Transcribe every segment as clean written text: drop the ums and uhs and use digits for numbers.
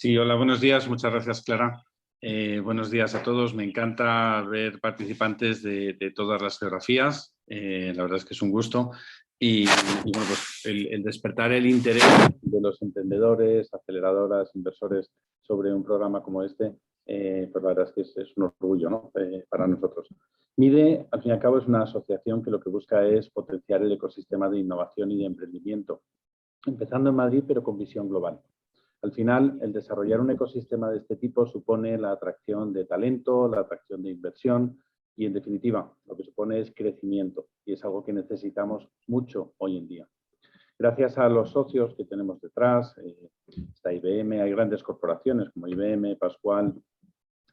Sí, hola, buenos días. Muchas gracias, Clara. Buenos días a todos. Me encanta ver participantes de todas las geografías. La verdad es que es un gusto. Bueno, pues el despertar el interés de los emprendedores, aceleradoras, inversores sobre un programa como este, pues la verdad es que es un orgullo, ¿no? Para nosotros. MIDE, al fin y al cabo, es una asociación que lo que busca es potenciar el ecosistema de innovación y de emprendimiento, empezando en Madrid, pero con visión global. Al final, el desarrollar un ecosistema de este tipo supone la atracción de talento, la atracción de inversión y, en definitiva, lo que supone es crecimiento y es algo que necesitamos mucho hoy en día. Gracias a los socios que tenemos detrás, está IBM, hay grandes corporaciones como IBM, Pascual,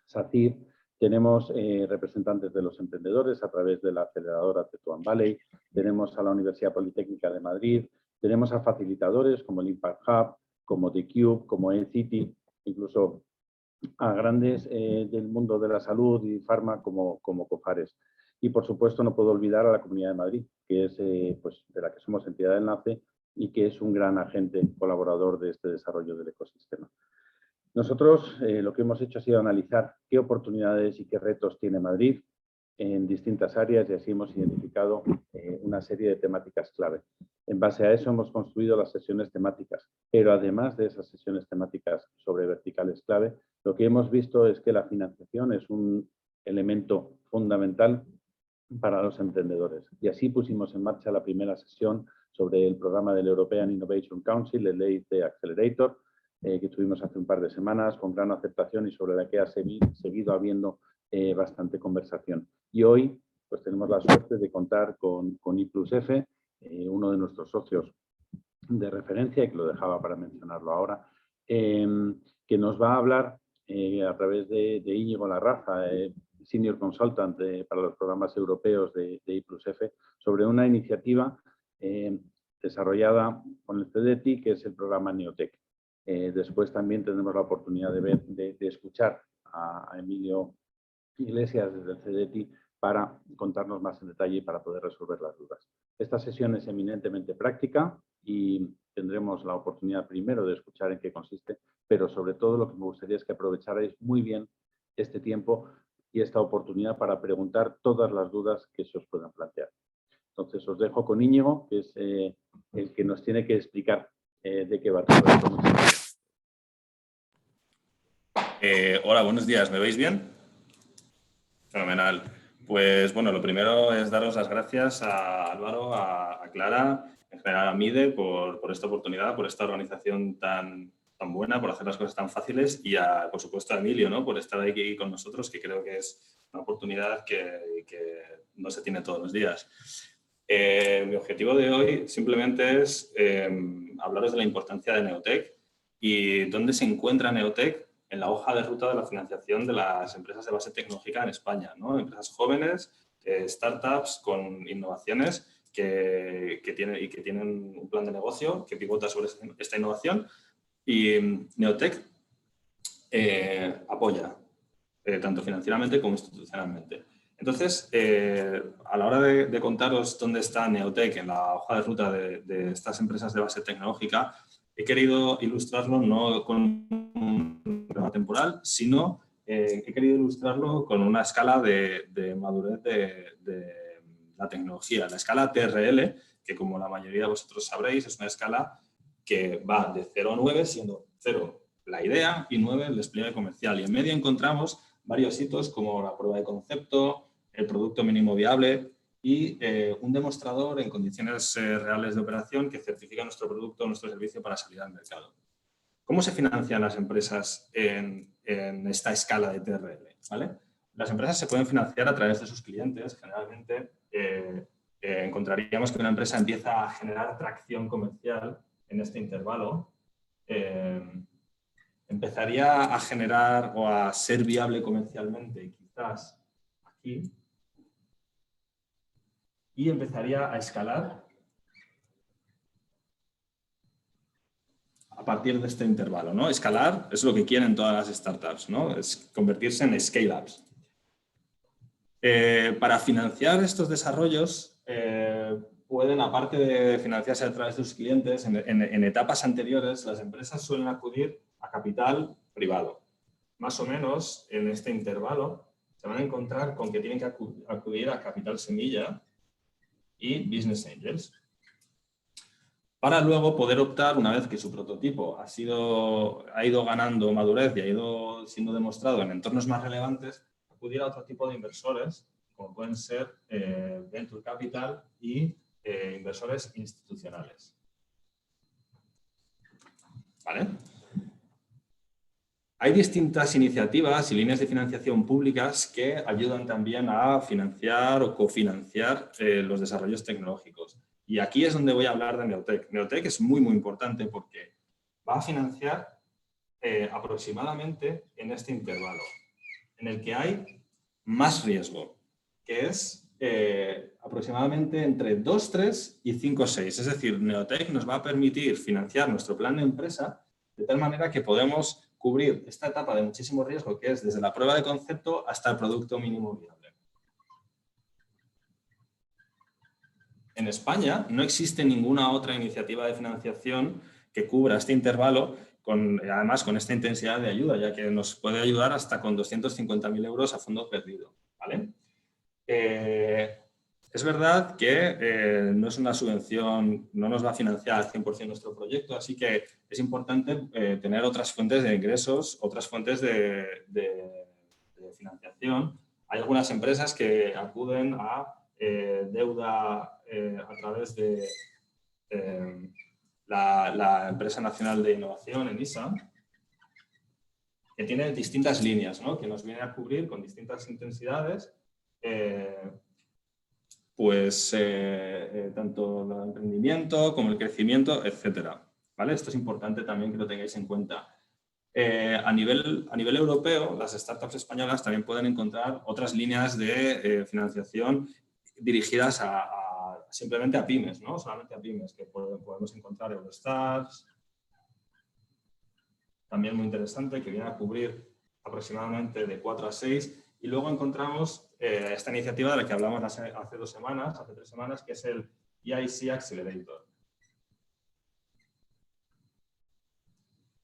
SACIR, tenemos representantes de los emprendedores a través de la aceleradora Tetuán Valley, tenemos a la Universidad Politécnica de Madrid, tenemos a facilitadores como el Impact Hub, como The Cube, como eCity, incluso a grandes del mundo de la salud y farma como Cofares. Y, por supuesto, no puedo olvidar a la Comunidad de Madrid, que es pues, de la que somos entidad de enlace y que es un gran agente colaborador de este desarrollo del ecosistema. Nosotros lo que hemos hecho ha sido analizar qué oportunidades y qué retos tiene Madrid en distintas áreas y así hemos identificado una serie de temáticas clave. En base a eso hemos construido las sesiones temáticas, pero además de esas sesiones temáticas sobre verticales clave, lo que hemos visto es que la financiación es un elemento fundamental para los emprendedores. Y así pusimos en marcha la primera sesión sobre el programa del European Innovation Council, el EIT Accelerator, que tuvimos hace un par de semanas con gran aceptación y sobre la que ha seguido habiendo bastante conversación. Y hoy pues tenemos la suerte de contar con I+F, uno de nuestros socios de referencia, y que lo dejaba para mencionarlo ahora, que nos va a hablar a través de Íñigo Larraza, Senior Consultant para los programas europeos de I+F, sobre una iniciativa desarrollada con el CEDETI, que es el programa Neotec. Después también tendremos la oportunidad de escuchar a Emilio Iglesias desde el CEDETI para contarnos más en detalle y para poder resolver las dudas. Esta sesión es eminentemente práctica y tendremos la oportunidad primero de escuchar en qué consiste, pero sobre todo lo que me gustaría es que aprovecharais muy bien este tiempo y esta oportunidad para preguntar todas las dudas que se os puedan plantear. Entonces os dejo con Íñigo, que es el que nos tiene que explicar de qué va todo esto. Hola, buenos días. ¿Me veis bien? Fenomenal. Pues bueno, lo primero es daros las gracias a Álvaro, a Clara, en general a MIDE por esta oportunidad, por esta organización tan buena, por hacer las cosas tan fáciles y por supuesto a Emilio, ¿no? Por estar aquí con nosotros, que creo que es una oportunidad que no se tiene todos los días. Mi objetivo de hoy simplemente es hablaros de la importancia de Neotec y dónde se encuentra Neotec en la hoja de ruta de la financiación de las empresas de base tecnológica en España, ¿no? Empresas jóvenes, startups con innovaciones que tienen un plan de negocio que pivota sobre esta innovación y Neotec apoya tanto financieramente como institucionalmente. Entonces, a la hora de contaros dónde está Neotec en la hoja de ruta de estas empresas de base tecnológica, he querido ilustrarlo no con un programa temporal, sino he querido ilustrarlo con una escala de madurez de la tecnología. La escala TRL, que como la mayoría de vosotros sabréis, es una escala que va de 0 a 9, siendo 0 la idea y 9 el despliegue comercial. Y en medio encontramos varios hitos como la prueba de concepto, el producto mínimo viable y un demostrador en condiciones reales de operación que certifica nuestro producto o nuestro servicio para salir al mercado. ¿Cómo se financian las empresas en esta escala de TRL? ¿Vale? Las empresas se pueden financiar a través de sus clientes. Generalmente encontraríamos que una empresa empieza a generar tracción comercial en este intervalo. Empezaría a generar o a ser viable comercialmente quizás aquí y empezaría a escalar a partir de este intervalo, ¿no? Escalar es lo que quieren todas las startups, ¿no? Es convertirse en scale-ups. Para financiar estos desarrollos pueden, aparte de financiarse a través de sus clientes, en etapas anteriores las empresas suelen acudir a capital privado. Más o menos en este intervalo se van a encontrar con que tienen que acudir a capital semilla y business angels, para luego poder optar, una vez que su prototipo ha ido ganando madurez y ha ido siendo demostrado en entornos más relevantes, acudir a otro tipo de inversores, como pueden ser Venture Capital y inversores institucionales. ¿Vale? Hay distintas iniciativas y líneas de financiación públicas que ayudan también a financiar o cofinanciar los desarrollos tecnológicos. Y aquí es donde voy a hablar de Neotec. Neotec es muy, muy importante porque va a financiar aproximadamente en este intervalo, en el que hay más riesgo, que es aproximadamente entre 2, 3 y 5, 6. Es decir, Neotec nos va a permitir financiar nuestro plan de empresa de tal manera que podemos cubrir esta etapa de muchísimo riesgo, que es desde la prueba de concepto hasta el producto mínimo viable. En España no existe ninguna otra iniciativa de financiación que cubra este intervalo, además con esta intensidad de ayuda, ya que nos puede ayudar hasta con 250.000 euros a fondo perdido. ¿Vale? Es verdad que no es una subvención, no nos va a financiar al 100% nuestro proyecto, así que es importante tener otras fuentes de ingresos, otras fuentes de financiación. Hay algunas empresas que acuden a deuda a través de la Empresa Nacional de Innovación, ENISA, que tiene distintas líneas, ¿no? Que nos viene a cubrir con distintas intensidades tanto el emprendimiento como el crecimiento, etcétera. ¿Vale? Esto es importante también que lo tengáis en cuenta. A nivel europeo, las startups españolas también pueden encontrar otras líneas de financiación dirigidas simplemente a pymes, no solamente a pymes, que podemos encontrar Eurostars, también muy interesante, que viene a cubrir aproximadamente de 4 a 6. Y luego encontramos esta iniciativa de la que hablamos hace 3 semanas, que es el EIC Accelerator.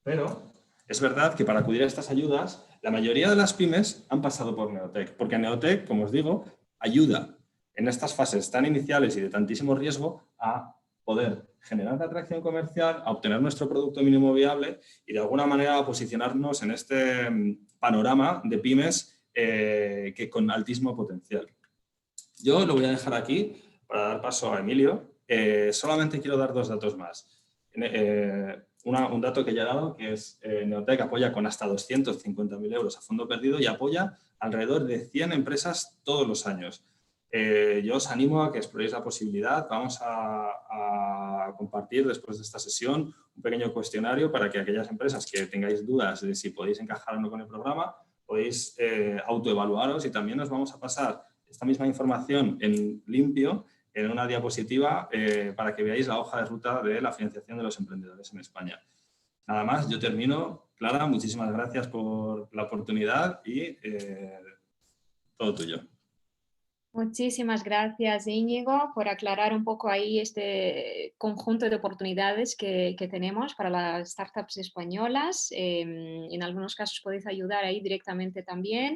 Pero es verdad que para acudir a estas ayudas, la mayoría de las pymes han pasado por Neotec, porque Neotec, como os digo, ayuda en estas fases tan iniciales y de tantísimo riesgo a poder generar la atracción comercial, a obtener nuestro producto mínimo viable y de alguna manera a posicionarnos en este panorama de pymes que con altísimo potencial. Yo lo voy a dejar aquí para dar paso a Emilio. Solamente quiero dar 2 datos más. Un dato que ya he dado, que es Neotec apoya con hasta 250.000 euros a fondo perdido y apoya alrededor de 100 empresas todos los años. Yo os animo a que exploréis la posibilidad. Vamos a compartir después de esta sesión un pequeño cuestionario para que aquellas empresas que tengáis dudas de si podéis encajar o no con el programa, podéis autoevaluaros y también os vamos a pasar esta misma información en limpio en una diapositiva para que veáis la hoja de ruta de la financiación de los emprendedores en España. Nada más, yo termino. Clara, muchísimas gracias por la oportunidad y todo tuyo. Muchísimas gracias, Íñigo, por aclarar un poco ahí este conjunto de oportunidades que tenemos para las startups españolas. En algunos casos podéis ayudar ahí directamente también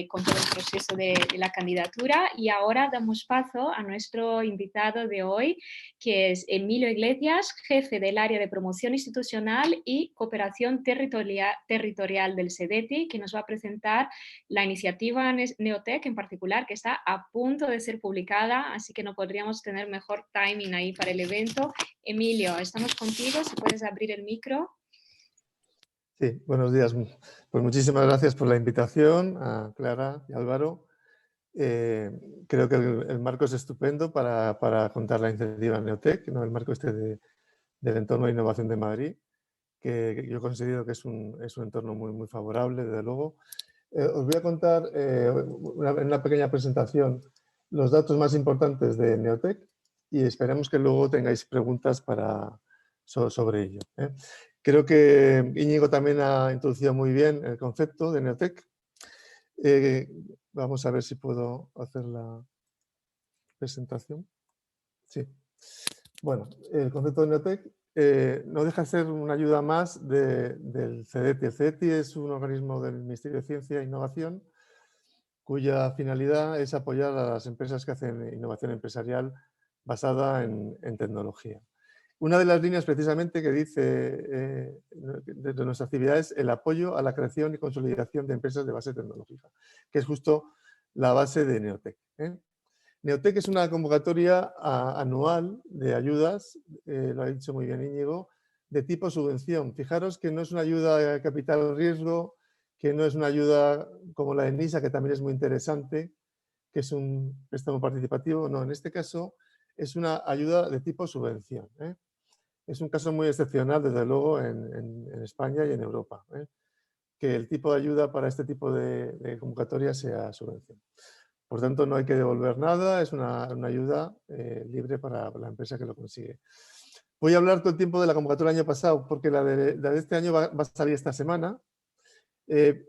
con todo el proceso de la candidatura. Y ahora damos paso a nuestro invitado de hoy, que es Emilio Iglesias, jefe del área de promoción institucional y cooperación territorial del CEDETI, que nos va a presentar la iniciativa Neotec en particular, que está a punto de ser publicada, así que no podríamos tener mejor timing ahí para el evento. Emilio, estamos contigo, si puedes abrir el micro. Sí, buenos días. Pues muchísimas gracias por la invitación a Clara y Álvaro. Creo que el marco es estupendo para contar la iniciativa Neotec, ¿no? El marco este del entorno de innovación de Madrid, que yo considero que es un entorno muy, muy favorable, desde luego. Os voy a contar en una pequeña presentación los datos más importantes de Neotec y esperemos que luego tengáis preguntas sobre ello. Creo que Íñigo también ha introducido muy bien el concepto de Neotec. Vamos a ver si puedo hacer la presentación. Sí. Bueno, el concepto de Neotec no deja de ser una ayuda más del CDTI. El CDTI es un organismo del Ministerio de Ciencia e Innovación cuya finalidad es apoyar a las empresas que hacen innovación empresarial basada en tecnología. Una de las líneas precisamente que dice de nuestra actividad es el apoyo a la creación y consolidación de empresas de base tecnológica, que es justo la base de Neotec. Neotec es una convocatoria anual de ayudas, lo ha dicho muy bien Íñigo, de tipo subvención. Fijaros que no es una ayuda de capital riesgo, que no es una ayuda como la de NISA, que también es muy interesante, que es un préstamo participativo. No, en este caso es una ayuda de tipo subvención. Es un caso muy excepcional, desde luego, en España y en Europa, que el tipo de ayuda para este tipo de convocatoria sea subvención. Por tanto, no hay que devolver nada, es una ayuda libre para la empresa que lo consigue. Voy a hablar todo el tiempo de la convocatoria del año pasado, porque la de este año va a salir esta semana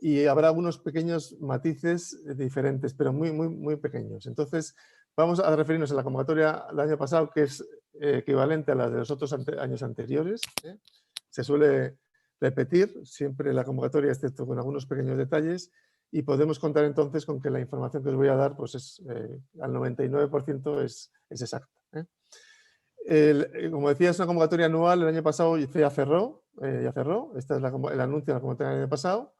y habrá algunos pequeños matices diferentes, pero muy pequeños. Entonces, vamos a referirnos a la convocatoria del año pasado, que es equivalente a la de los otros años anteriores. Se suele repetir siempre la convocatoria, excepto con algunos pequeños detalles, y podemos contar entonces con que la información que os voy a dar pues es, al 99% es exacta. Como decía, es una convocatoria anual. El año pasado ya cerró. Este es el anuncio de la convocatoria del año pasado.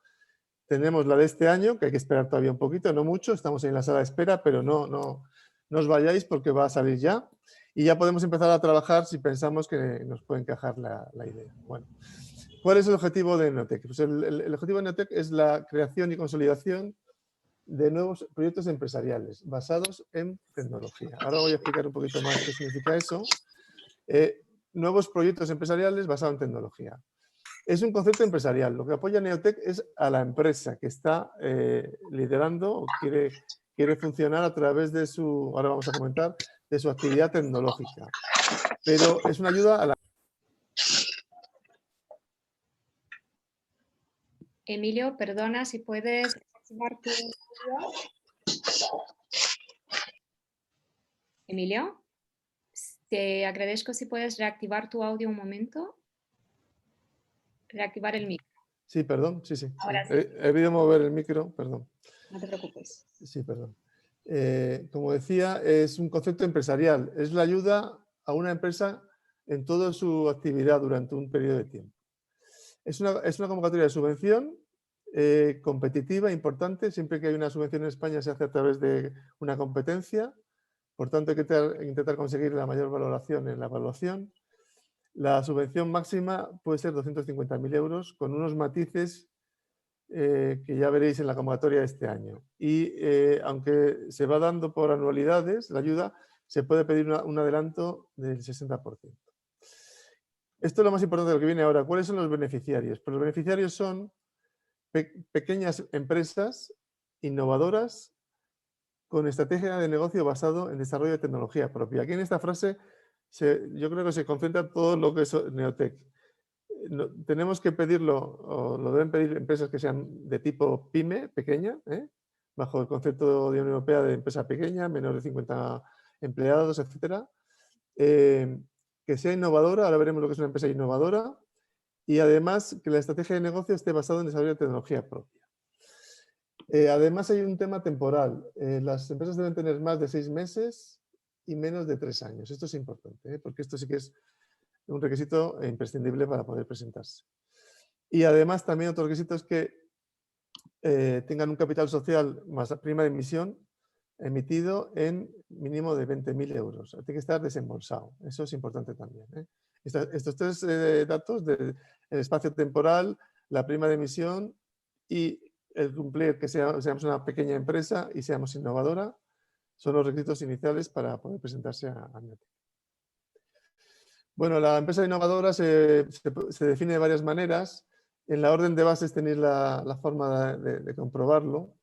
Tenemos la de este año, que hay que esperar todavía un poquito, no mucho. Estamos en la sala de espera, pero no os vayáis porque va a salir ya. Y ya podemos empezar a trabajar si pensamos que nos puede encajar la idea. Bueno, ¿cuál es el objetivo de Neotec? Pues el objetivo de Neotec es la creación y consolidación de nuevos proyectos empresariales basados en tecnología. Ahora voy a explicar un poquito más qué significa eso. Nuevos proyectos empresariales basados en tecnología. Es un concepto empresarial. Lo que apoya Neotec es a la empresa que está liderando o quiere funcionar a través de su, ahora vamos a comentar, de su actividad tecnológica. Pero es una ayuda a la... Emilio, perdona, si puedes activar tu audio. Emilio, te agradezco si puedes reactivar tu audio un momento. Reactivar el micro. Sí, perdón, sí. Ahora sí. He debido mover el micro, perdón. No te preocupes. Sí, perdón. Como decía, es un concepto empresarial. Es la ayuda a una empresa en toda su actividad durante un periodo de tiempo. Es una convocatoria de subvención competitiva, importante. Siempre que hay una subvención en España se hace a través de una competencia. Por tanto, hay que intentar conseguir la mayor valoración en la evaluación. La subvención máxima puede ser 250.000 euros, con unos matices que ya veréis en la convocatoria de este año. Y aunque se va dando por anualidades, la ayuda, se puede pedir un adelanto del 60%. Esto es lo más importante de lo que viene ahora. ¿Cuáles son los beneficiarios? Pues los beneficiarios son pequeñas empresas innovadoras con estrategia de negocio basado en desarrollo de tecnología propia. Aquí en esta frase yo creo que se concentra todo lo que es Neotec. Tenemos que pedirlo, o lo deben pedir empresas que sean de tipo PYME, pequeña, bajo el concepto de Unión Europea de empresa pequeña, menor de 50 empleados, etc. Que sea innovadora, ahora veremos lo que es una empresa innovadora, y además que la estrategia de negocio esté basada en desarrollo de tecnología propia. Además hay un tema temporal. Las empresas deben tener más de 6 meses y menos de 3 años. Esto es importante, porque esto sí que es un requisito imprescindible para poder presentarse. Y además también otro requisito es que tengan un capital social más prima de emisión emitido en mínimo de 20.000 euros. Tiene que estar desembolsado. Eso es importante también. Estos tres datos del espacio temporal, la prima de emisión y el cumplir que seamos una pequeña empresa y seamos innovadora son los requisitos iniciales para poder presentarse a Neotec. Bueno, la empresa innovadora se define de varias maneras. En la orden de bases tenéis la forma de comprobarlo.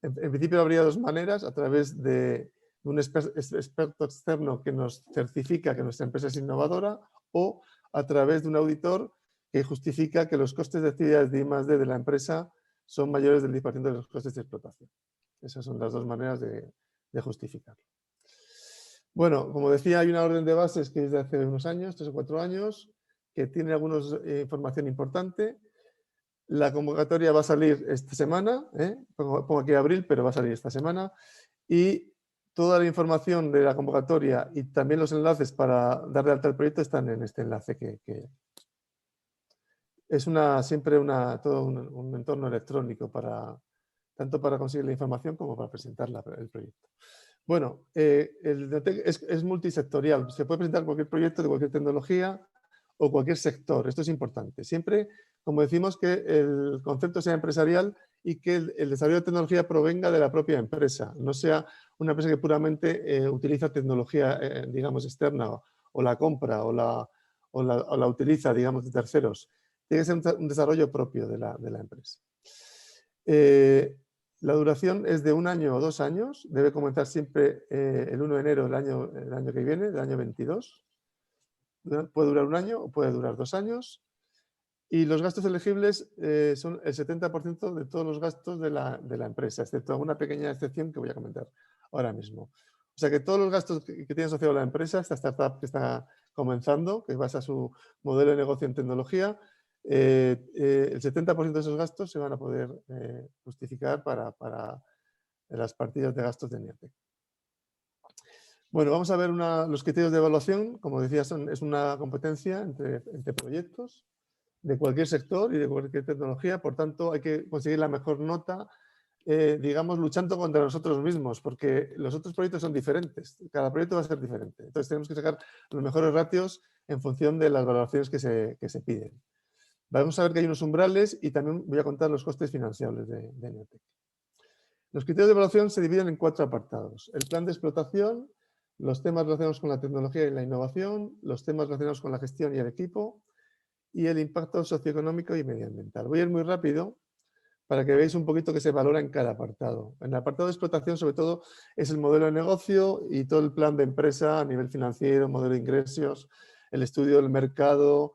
En principio habría 2 maneras: a través de un experto externo que nos certifica que nuestra empresa es innovadora, o a través de un auditor que justifica que los costes de actividades de I+D de la empresa son mayores del 10% de los costes de explotación. Esas son las 2 maneras de justificarlo. Bueno, como decía, hay una orden de bases que es de hace unos años, 3 o 4 años, que tiene alguna información importante. La convocatoria va a salir esta semana, pongo aquí abril, pero va a salir esta semana. Y toda la información de la convocatoria y también los enlaces para dar de alta el proyecto están en este enlace que es siempre todo un entorno electrónico tanto para conseguir la información como para presentar el proyecto. Bueno, el Neotec es multisectorial. Se puede presentar cualquier proyecto de cualquier tecnología o cualquier sector. Esto es importante. Siempre, como decimos, que el concepto sea empresarial y que el desarrollo de tecnología provenga de la propia empresa. No sea una empresa que puramente utiliza tecnología, digamos, externa o la compra o la utiliza, digamos, de terceros. Tiene que ser un desarrollo propio de la empresa. La duración es de 1 año o 2 años. Debe comenzar siempre el 1 de enero del año que viene, del año 22. Puede durar 1 año o puede durar 2 años. Y los gastos elegibles son el 70% de todos los gastos de la empresa, excepto una pequeña excepción que voy a comentar ahora mismo. O sea que todos los gastos que tiene asociado la empresa, esta startup que está comenzando, que basa su modelo de negocio en tecnología, el 70% de esos gastos se van a poder justificar para las partidas de gastos de Neotec. Bueno, vamos a ver los criterios de evaluación. Como decía, es una competencia entre proyectos de cualquier sector y de cualquier tecnología. Por tanto, hay que conseguir la mejor nota, digamos, luchando contra nosotros mismos, porque los otros proyectos son diferentes. Cada proyecto va a ser diferente. Entonces, tenemos que sacar los mejores ratios en función de las valoraciones que se piden. Vamos a ver que hay unos umbrales y también voy a contar los costes financieros de Neotec. Los criterios de evaluación se dividen en 4 apartados. El plan de explotación, los temas relacionados con la tecnología y la innovación, los temas relacionados con la gestión y el equipo y el impacto socioeconómico y medioambiental. Voy a ir muy rápido para que veáis un poquito qué se valora en cada apartado. En el apartado de explotación, sobre todo, es el modelo de negocio y todo el plan de empresa a nivel financiero, modelo de ingresos, el estudio del mercado,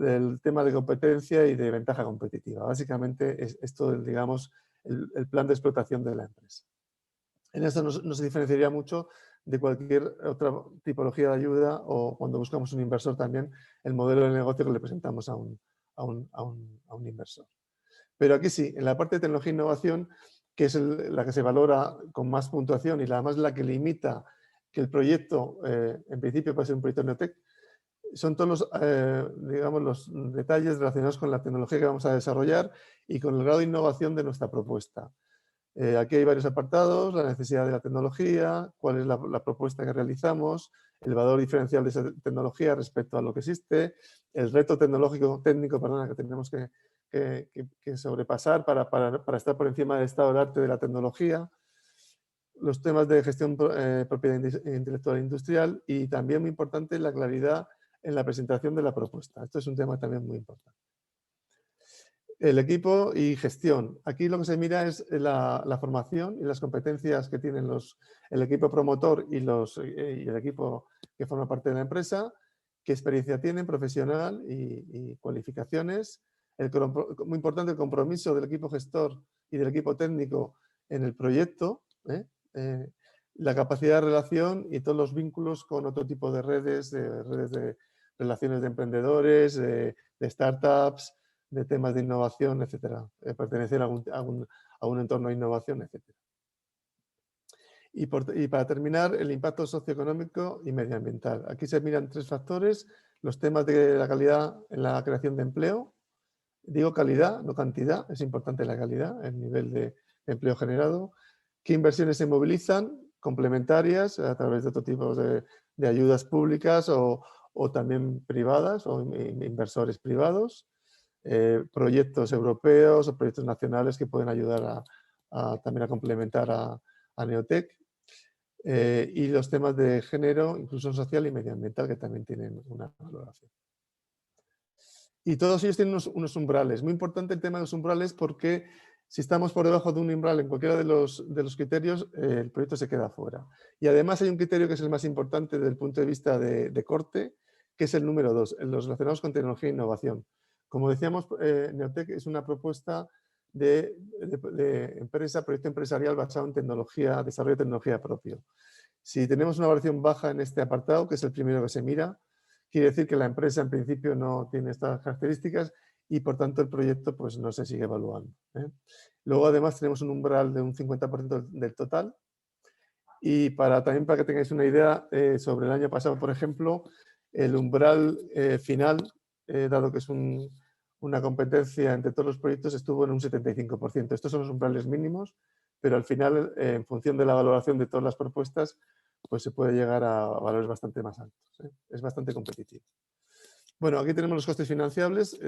el tema de competencia y de ventaja competitiva. Básicamente es todo, digamos, el plan de explotación de la empresa. En esto no se diferenciaría mucho de cualquier otra tipología de ayuda o cuando buscamos un inversor también el modelo de negocio que le presentamos a un inversor. Pero aquí sí, en la parte de tecnología e innovación, que es la que se valora con más puntuación y además la que limita que el proyecto, en principio puede ser un proyecto Neotec, son todos digamos, los detalles relacionados con la tecnología que vamos a desarrollar y con el grado de innovación de nuestra propuesta. Aquí hay varios apartados, la necesidad de la tecnología, cuál es la propuesta que realizamos, el valor diferencial de esa tecnología respecto a lo que existe, el reto técnico que tenemos que sobrepasar para estar por encima del estado de arte de la tecnología, los temas de gestión propiedad intelectual e industrial y también muy importante la claridad en la presentación de la propuesta. Esto es un tema también muy importante. El equipo y gestión. Aquí lo que se mira es la formación y las competencias que tienen el equipo promotor y el equipo que forma parte de la empresa, qué experiencia tienen profesional y cualificaciones. Muy importante el compromiso del equipo gestor y del equipo técnico en el proyecto, la capacidad de relación y todos los vínculos con otro tipo de redes de relaciones de emprendedores, de startups, de temas de innovación, etcétera, pertenecer a un entorno de innovación, etcétera. Y para terminar, el impacto socioeconómico y medioambiental. Aquí se miran 3 factores, los temas de la calidad en la creación de empleo. Digo calidad, no cantidad, es importante la calidad, el nivel de empleo generado. ¿Qué inversiones se movilizan? Complementarias a través de otro tipo de ayudas públicas o también privadas o inversores privados. Proyectos europeos o proyectos nacionales que pueden ayudar también a complementar a Neotec. Y los temas de género, inclusión social y medioambiental que también tienen una valoración. Y todos ellos tienen unos umbrales. Muy importante el tema de los umbrales porque si estamos por debajo de un umbral en cualquiera de los criterios, el proyecto se queda fuera. Y además hay un criterio que es el más importante desde el punto de vista de corte, que es el número 2, los relacionados con tecnología e innovación. Como decíamos, Neotec es una propuesta de empresa, proyecto empresarial basado en tecnología, desarrollo de tecnología propio. Si tenemos una valoración baja en este apartado, que es el primero que se mira, quiere decir que la empresa en principio no tiene estas características y por tanto el proyecto pues, no se sigue evaluando. Luego además tenemos un umbral de un 50% del total. Y también para que tengáis una idea, sobre el año pasado, por ejemplo, el umbral final, dado que es una competencia entre todos los proyectos, estuvo en un 75%. Estos son los umbrales mínimos, pero al final, en función de la valoración de todas las propuestas, pues se puede llegar a valores bastante más altos. Es bastante competitivo. Bueno, aquí tenemos los costes financiables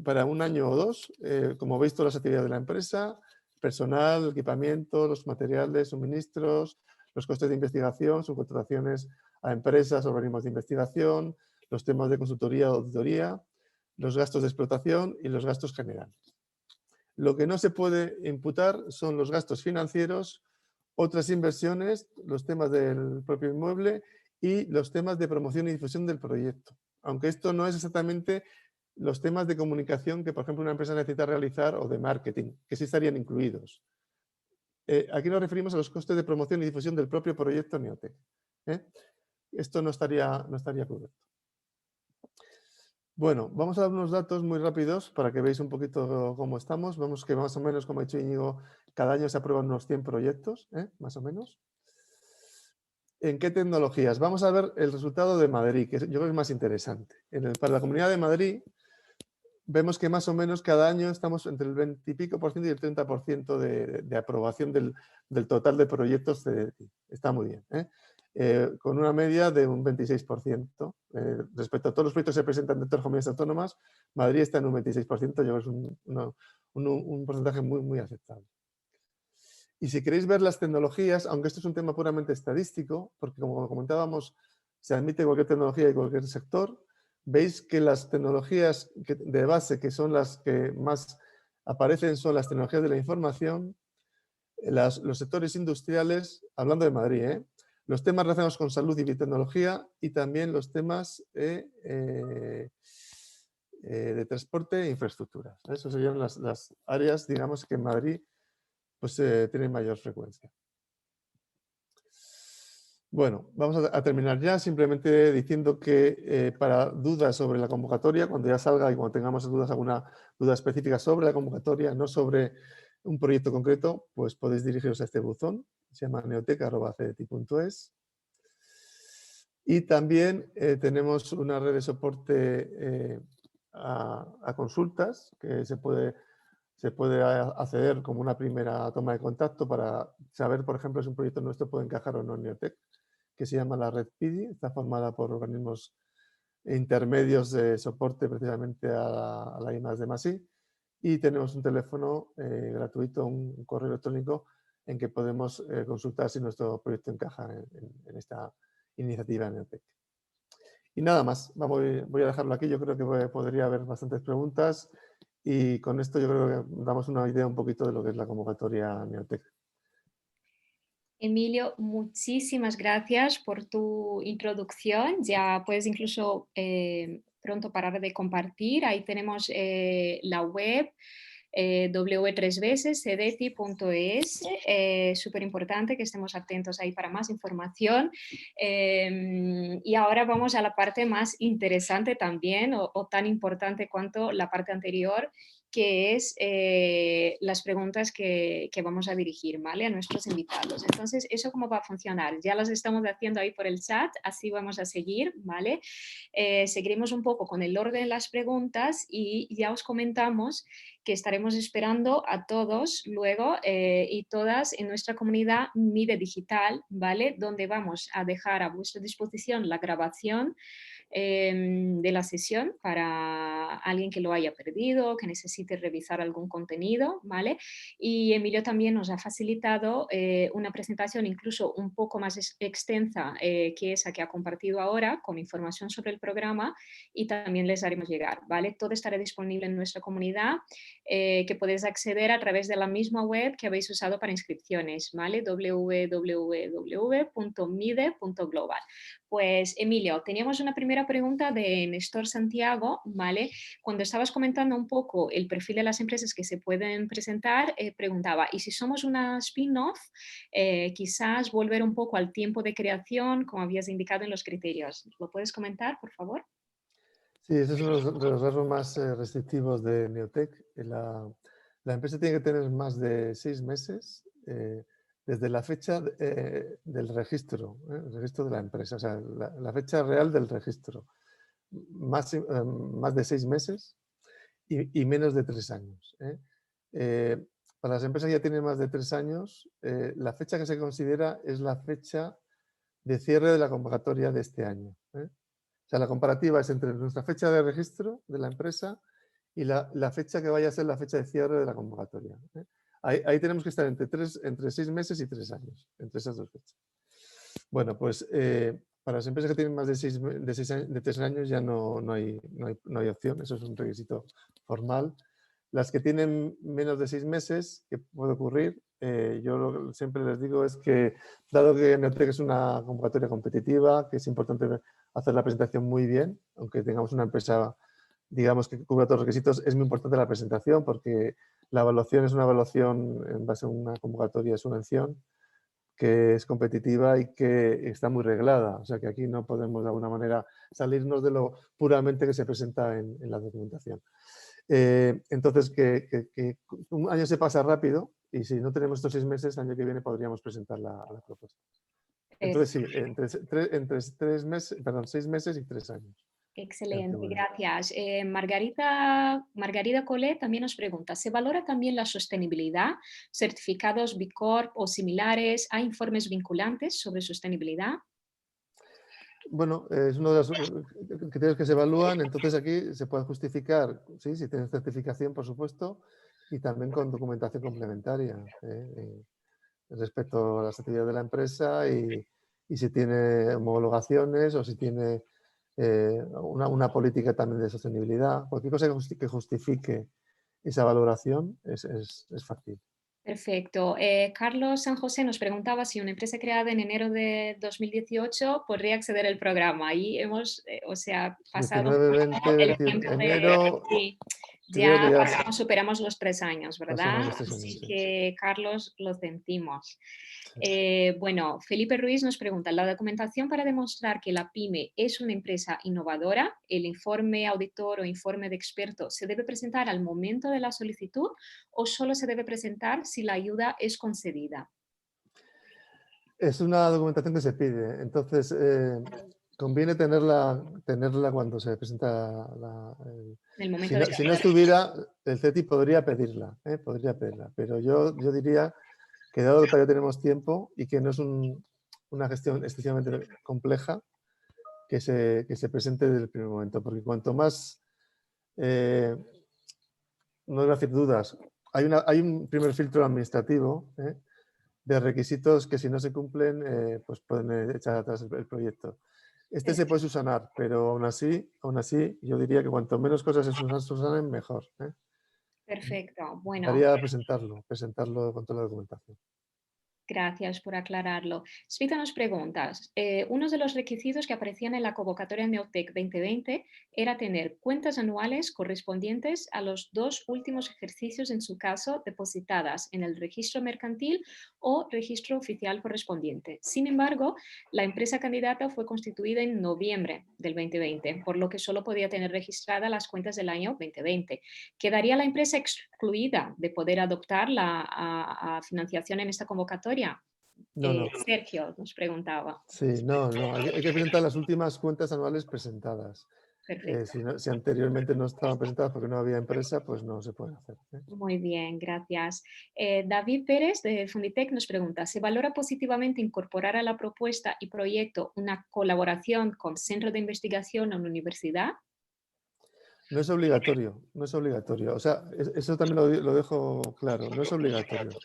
para un año o dos. Como veis, todas las actividades de la empresa, personal, equipamiento, los materiales, suministros, los costes de investigación, subcontrataciones a empresas, organismos de investigación, los temas de consultoría o auditoría, los gastos de explotación y los gastos generales. Lo que no se puede imputar son los gastos financieros, otras inversiones, los temas del propio inmueble y los temas de promoción y difusión del proyecto. Aunque esto no es exactamente los temas de comunicación que, por ejemplo, una empresa necesita realizar o de marketing, que sí estarían incluidos. Aquí nos referimos a los costes de promoción y difusión del propio proyecto Neotec. Esto no estaría cubierto. Bueno, vamos a dar unos datos muy rápidos para que veáis un poquito cómo estamos. Vemos que más o menos, como ha dicho Íñigo, cada año se aprueban unos 100 proyectos, más o menos. ¿En qué tecnologías? Vamos a ver el resultado de Madrid, que yo creo que es más interesante. Para la Comunidad de Madrid, vemos que más o menos cada año estamos entre el 20 y pico % y el 30% de aprobación del total de proyectos CDTI. Está muy bien. Con una media de un 26%. Respecto a todos los proyectos que se presentan dentro de las comunidades autónomas, Madrid está en un 26%, yo creo que es un porcentaje muy, muy aceptable. Y si queréis ver las tecnologías, aunque esto es un tema puramente estadístico, porque como comentábamos, se admite cualquier tecnología y cualquier sector, veis que las tecnologías de base, que son las que más aparecen, son las tecnologías de la información, los sectores industriales, hablando de Madrid, los temas relacionados con salud y biotecnología y también los temas de transporte e infraestructuras. Esas serían las áreas, digamos, que en Madrid pues, tienen mayor frecuencia. Bueno, vamos a terminar ya simplemente diciendo que para dudas sobre la convocatoria, cuando ya salga y cuando tengamos alguna duda específica sobre la convocatoria, no sobre un proyecto concreto, pues podéis dirigiros a este buzón, se llama neoteca@cdti.es. Y también tenemos una red de soporte a consultas que se puede acceder como una primera toma de contacto para saber, por ejemplo, si un proyecto nuestro puede encajar o no en Neotec, que se llama la red PIDI, está formada por organismos intermedios de soporte precisamente a la I+D+I, y tenemos un teléfono gratuito, un correo electrónico en que podemos consultar si nuestro proyecto encaja en esta iniciativa en Neotec. Y nada más, voy a dejarlo aquí, yo creo que podría haber bastantes preguntas y con esto yo creo que damos una idea un poquito de lo que es la convocatoria Neotec. Emilio, muchísimas gracias por tu introducción. Ya puedes incluso pronto parar de compartir. Ahí tenemos la web w3veces.cdti.es. Súper importante que estemos atentos ahí para más información. Y ahora vamos a la parte más interesante también, o tan importante cuanto la parte anterior, que es las preguntas que vamos a dirigir, ¿vale? A nuestros invitados. Entonces, ¿eso cómo va a funcionar? Ya las estamos haciendo ahí por el chat, así vamos a seguir, ¿vale? Seguiremos un poco con el orden de las preguntas y ya os comentamos que estaremos esperando a todos luego y todas en nuestra comunidad MIDE Digital, ¿vale? Donde vamos a dejar a vuestra disposición la grabación de la sesión para alguien que lo haya perdido, que necesite revisar algún contenido, ¿vale? Y Emilio también nos ha facilitado una presentación incluso un poco más extensa que esa que ha compartido ahora, con información sobre el programa, y también les haremos llegar, ¿vale? Todo estará disponible en nuestra comunidad, que podéis acceder a través de la misma web que habéis usado para inscripciones, ¿vale? www.mide.global. Pues Emilio, teníamos una primera pregunta de Néstor Santiago, ¿vale? Cuando estabas comentando un poco el perfil de las empresas que se pueden presentar, preguntaba, ¿y si somos una spin-off? Quizás volver un poco al tiempo de creación, como habías indicado en los criterios. ¿Lo puedes comentar, por favor? Sí, ese es uno de los rasgos más restrictivos de Neotec. La empresa tiene que tener más de 6 meses desde la fecha del registro, el registro de la empresa, o sea, la fecha real del registro. Más de 6 meses y menos de 3 años. Para las empresas que ya tienen más de 3 años, la fecha que se considera es la fecha de cierre de la convocatoria de este año. O sea, la comparativa es entre nuestra fecha de registro de la empresa y la fecha que vaya a ser la fecha de cierre de la convocatoria. Ahí tenemos que estar entre 6 meses y 3 años, entre esas dos fechas. Bueno, pues para las empresas que tienen más de 3 años ya no hay opción, eso es un requisito formal. Las que tienen menos de 6 meses, ¿qué puede ocurrir? Yo lo que siempre les digo es que, dado que Neotec es una convocatoria competitiva, que es importante hacer la presentación muy bien, aunque tengamos una empresa, digamos, que cubra todos los requisitos, es muy importante la presentación porque la evaluación es una evaluación en base a una convocatoria de subvención que es competitiva y que está muy reglada. O sea que aquí no podemos de alguna manera salirnos de lo puramente que se presenta en la documentación. Entonces, que un año se pasa rápido y si no tenemos estos 6 meses, el año que viene podríamos presentar la propuesta. Entonces, sí, entre 6 meses y 3 años. Excelente, gracias. Margarita Collet también nos pregunta, ¿se valora también la sostenibilidad? ¿Certificados B Corp o similares? ¿Hay informes vinculantes sobre sostenibilidad? Bueno, es uno de los criterios que se evalúan, entonces aquí se puede justificar, sí, si tienes certificación, por supuesto, y también con documentación complementaria respecto a las actividades de la empresa y si tiene homologaciones o si tiene una política también de sostenibilidad. Cualquier cosa que justifique esa valoración es factible. Perfecto. Carlos San José nos preguntaba si una empresa creada en enero de 2018 podría acceder al programa. Ahí hemos, pasado 19, 20, el 21, tiempo enero. Sí, Creo que ya superamos los 3 años, ¿verdad? los 3 años, Así sí. que, Carlos, lo sentimos. Bueno, Felipe Ruiz nos pregunta, ¿la documentación para demostrar que la PYME es una empresa innovadora, el informe auditor o informe de experto, se debe presentar al momento de la solicitud o solo se debe presentar si la ayuda es concedida? Es una documentación que se pide, entonces conviene tenerla cuando se presenta El momento si no estuviera, el CETI podría pedirla, pero yo diría que dado que todavía tenemos tiempo y que no es una gestión excesivamente compleja, que se presente desde el primer momento, porque cuanto más, no voy a decir dudas, hay un primer filtro administrativo de requisitos que si no se cumplen, pues pueden echar atrás el proyecto. Este se puede subsanar, pero aún así, yo diría que cuanto menos cosas se subsanen, mejor. Perfecto. Bueno, Haría presentarlo con toda la documentación. gracias por aclararlo. Svita nos pregunta, uno de los requisitos que aparecían en la convocatoria Neotec 2020 era tener cuentas anuales correspondientes a los 2 últimos ejercicios, en su caso, depositadas en el registro mercantil o registro oficial correspondiente. Sin embargo, la empresa candidata fue constituida en noviembre del 2020, por lo que solo podía tener registradas las cuentas del año 2020. ¿Quedaría la empresa excluida de poder adoptar la financiación en esta convocatoria? No. Sergio nos preguntaba. Sí, no. Hay que presentar las últimas cuentas anuales presentadas. Perfecto. Si anteriormente no estaban presentadas porque no había empresa, pues no se pueden hacer. Muy bien, gracias. David Pérez de Funditec nos pregunta, ¿se valora positivamente incorporar a la propuesta y proyecto una colaboración con centro de investigación o una universidad? No es obligatorio. O sea, eso también lo dejo claro, no es obligatorio.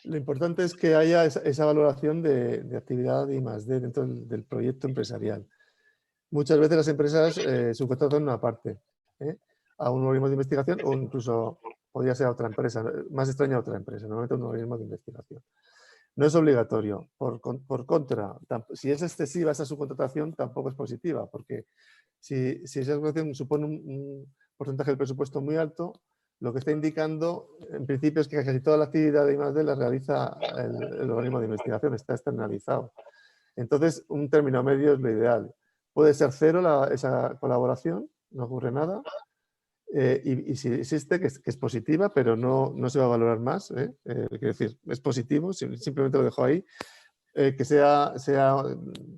Lo importante es que haya esa valoración de actividad I+D dentro del proyecto empresarial. Muchas veces las empresas subcontratan una parte a un organismo de investigación o incluso podría ser a otra empresa, más extraña a otra empresa, normalmente un organismo de investigación. No es obligatorio. Por contra, si es excesiva esa subcontratación, tampoco es positiva, porque si esa subcontratación supone un porcentaje del presupuesto muy alto, lo que está indicando, en principio, es que casi toda la actividad de I+D la realiza el organismo de investigación, está externalizado. Entonces, un término medio es lo ideal. Puede ser cero esa colaboración, no ocurre nada. Y si existe, que es positiva, pero no se va a valorar más. Quiero decir, es positivo, simplemente lo dejo ahí. Que sea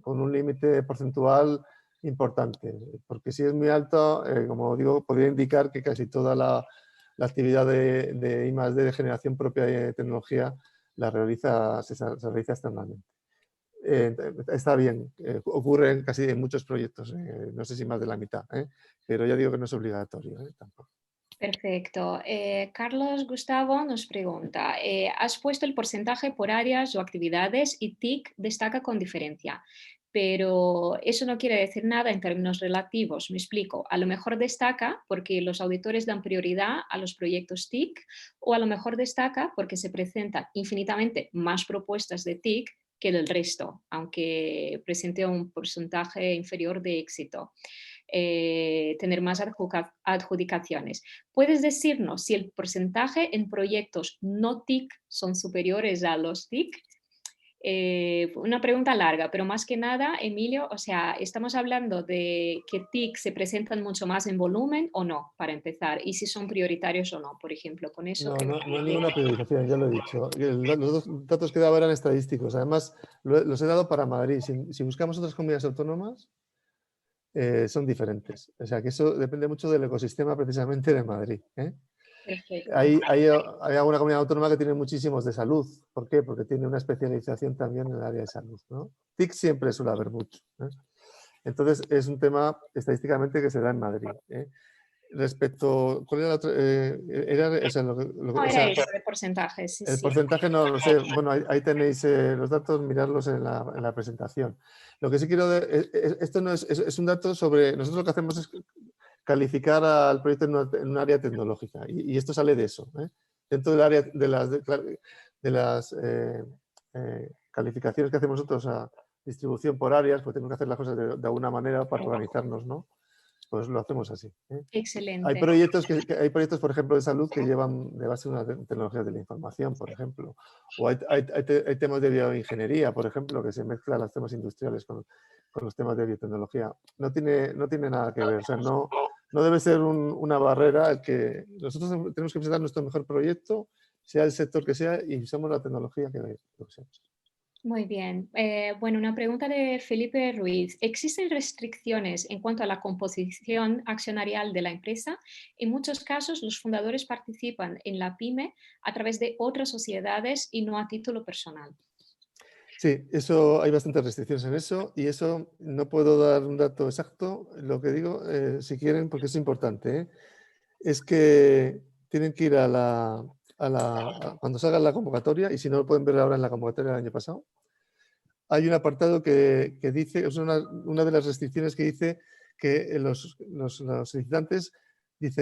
con un límite porcentual importante, porque si es muy alto, como digo, podría indicar que casi toda la actividad de I+D de generación propia de tecnología se realiza externamente. Está bien, ocurre casi en muchos proyectos, no sé si más de la mitad, pero ya digo que no es obligatorio tampoco. Perfecto. Carlos Gustavo nos pregunta, has puesto el porcentaje por áreas o actividades y TIC destaca con diferencia, pero eso no quiere decir nada en términos relativos. Me explico, a lo mejor destaca porque los auditores dan prioridad a los proyectos TIC o a lo mejor destaca porque se presentan infinitamente más propuestas de TIC que del resto, aunque presente un porcentaje inferior de éxito. Tener más adjudicaciones. ¿Puedes decirnos si el porcentaje en proyectos no TIC son superiores a los TIC? Una pregunta larga, pero más que nada, Emilio, o sea, ¿estamos hablando de que TIC se presentan mucho más en volumen o no, para empezar? Y si son prioritarios o no, por ejemplo, con eso. No hay ninguna priorización, ya lo he dicho. Los dos datos que daba eran estadísticos. Además, los he dado para Madrid. Si buscamos otras comunidades autónomas, son diferentes. O sea, que eso depende mucho del ecosistema precisamente de Madrid. Perfecto. Hay alguna comunidad autónoma que tiene muchísimos de salud. ¿Por qué? Porque tiene una especialización también en el área de salud, ¿no? TIC siempre suele haber mucho. Entonces, es un tema estadísticamente que se da en Madrid. Respecto, ¿cuál era la otra? Era eso de porcentajes. Sí, el sí. porcentaje no lo sé. Bueno, ahí tenéis los datos, mirarlos en la presentación. Lo que sí quiero esto no es un dato sobre, nosotros lo que hacemos es calificar al proyecto en un área tecnológica y esto sale de eso. Dentro del área de las calificaciones que hacemos nosotros a distribución por áreas, pues tenemos que hacer las cosas de alguna manera para organizarnos, ¿no? Pues lo hacemos así. Excelente. Hay proyectos, por ejemplo, de salud que llevan de base unas tecnologías de la información, por ejemplo. O hay temas de bioingeniería, por ejemplo, que se mezclan los temas industriales con los temas de biotecnología. No tiene nada que ver. O sea, no debe ser una barrera el que nosotros tenemos que presentar nuestro mejor proyecto, sea el sector que sea, y usamos la tecnología que usemos. Muy bien. Bueno, una pregunta de Felipe Ruiz. ¿Existen restricciones en cuanto a la composición accionarial de la empresa? En muchos casos, los fundadores participan en la pyme a través de otras sociedades y no a título personal. Sí, eso hay bastantes restricciones en eso y eso no puedo dar un dato exacto. Lo que digo, si quieren, porque es importante, es que tienen que ir cuando salga la convocatoria, y si no lo pueden ver ahora en la convocatoria del año pasado, hay un apartado que dice, es una de las restricciones que dice que los solicitantes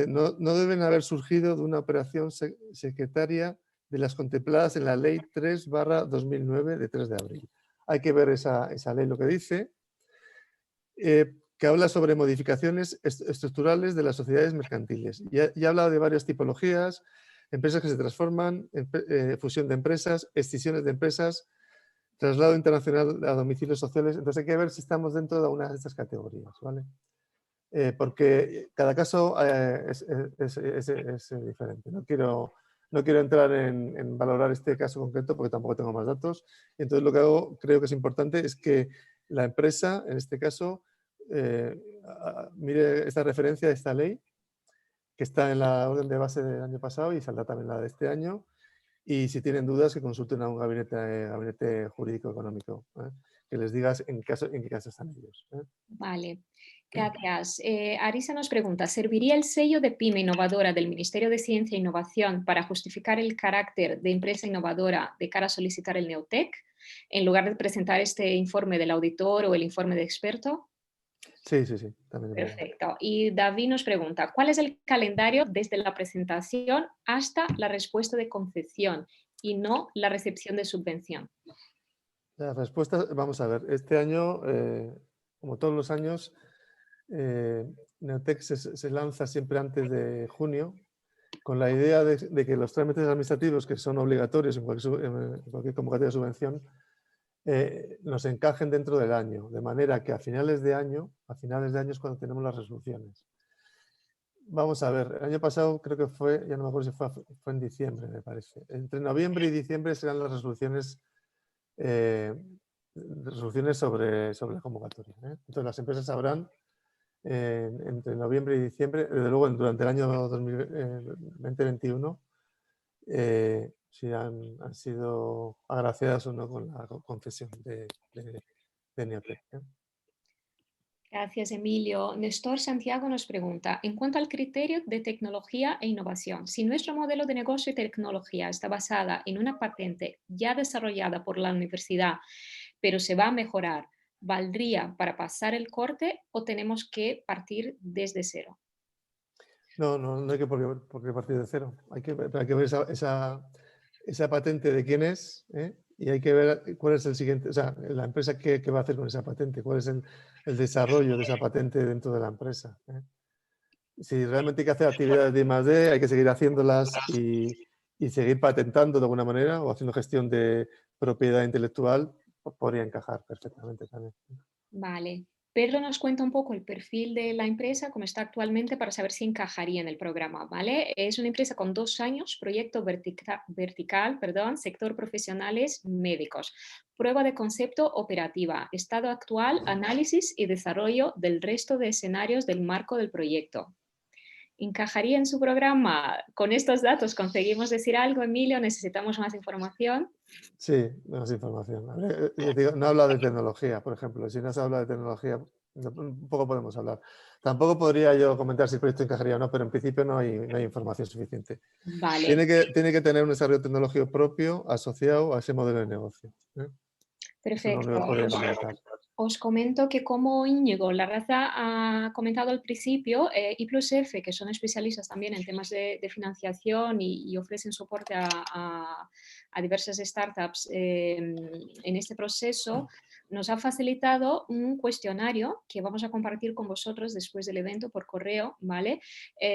no deben haber surgido de una operación secretaria de las contempladas en la Ley 3/2009 de 3 de abril. Hay que ver esa ley lo que dice, que habla sobre modificaciones estructurales de las sociedades mercantiles. Y habla de varias tipologías, empresas que se transforman, fusión de empresas, escisiones de empresas, traslado internacional a domicilios sociales. Entonces hay que ver si estamos dentro de una de estas categorías, ¿vale? Porque cada caso es diferente. No quiero entrar en valorar este caso concreto porque tampoco tengo más datos. Entonces lo que hago, creo que es importante, es que la empresa, en este caso, mire esta referencia de esta ley, que está en la orden de base del año pasado y saldrá también la de este año. Y si tienen dudas, que consulten a un gabinete jurídico económico, que les digas en qué caso están ellos. Vale, gracias. Arisa nos pregunta, ¿serviría el sello de PYME innovadora del Ministerio de Ciencia e Innovación para justificar el carácter de empresa innovadora de cara a solicitar el Neotec, en lugar de presentar este informe del auditor o el informe de experto? Sí, también. Perfecto. Y David nos pregunta, ¿cuál es el calendario desde la presentación hasta la respuesta de concesión y no la recepción de subvención? La respuesta, vamos a ver, este año, como todos los años, Neotec se lanza siempre antes de junio, con la idea de que los trámites administrativos que son obligatorios en cualquier convocatoria de subvención nos encajen dentro del año, de manera que a finales de año es cuando tenemos las resoluciones. Vamos a ver, el año pasado creo que fue, ya no me acuerdo si fue en diciembre, me parece. Entre noviembre y diciembre serán las resoluciones sobre la convocatoria. Entonces las empresas sabrán entre noviembre y diciembre, desde luego durante el año 2021, si han sido agraciadas o no con la concesión de Neotec. Gracias, Emilio. Néstor Santiago nos pregunta, en cuanto al criterio de tecnología e innovación, si nuestro modelo de negocio y tecnología está basada en una patente ya desarrollada por la universidad, pero se va a mejorar, ¿valdría para pasar el corte o tenemos que partir desde cero? No hay que por qué partir de cero. Hay que ver esa patente de quién es, y hay que ver cuál es el siguiente, o sea, la empresa qué va a hacer con esa patente, cuál es el desarrollo de esa patente dentro de la empresa. Si realmente hay que hacer actividades de I+D, hay que seguir haciéndolas y seguir patentando de alguna manera o haciendo gestión de propiedad intelectual, podría encajar perfectamente también. Vale. Pedro nos cuenta un poco el perfil de la empresa, cómo está actualmente, para saber si encajaría en el programa, ¿vale? Es una empresa con 2 años, proyecto vertical, sector profesionales médicos, prueba de concepto operativa, estado actual, análisis y desarrollo del resto de escenarios del marco del proyecto. ¿Encajaría en su programa? Con estos datos, ¿conseguimos decir algo, Emilio? ¿Necesitamos más información? Sí, más información. A ver, no habla de tecnología, por ejemplo. Si no se habla de tecnología, un poco podemos hablar. Tampoco podría yo comentar si el proyecto encajaría o no, pero en principio no hay información suficiente. Vale. Tiene que tener un desarrollo tecnológico propio asociado a ese modelo de negocio. Perfecto. Eso no lo podemos comentar. Os comento que como Íñigo Larraza ha comentado al principio, I+F, que son especialistas también en temas de financiación y ofrecen soporte a diversas startups en este proceso, nos ha facilitado un cuestionario que vamos a compartir con vosotros después del evento por correo, ¿vale?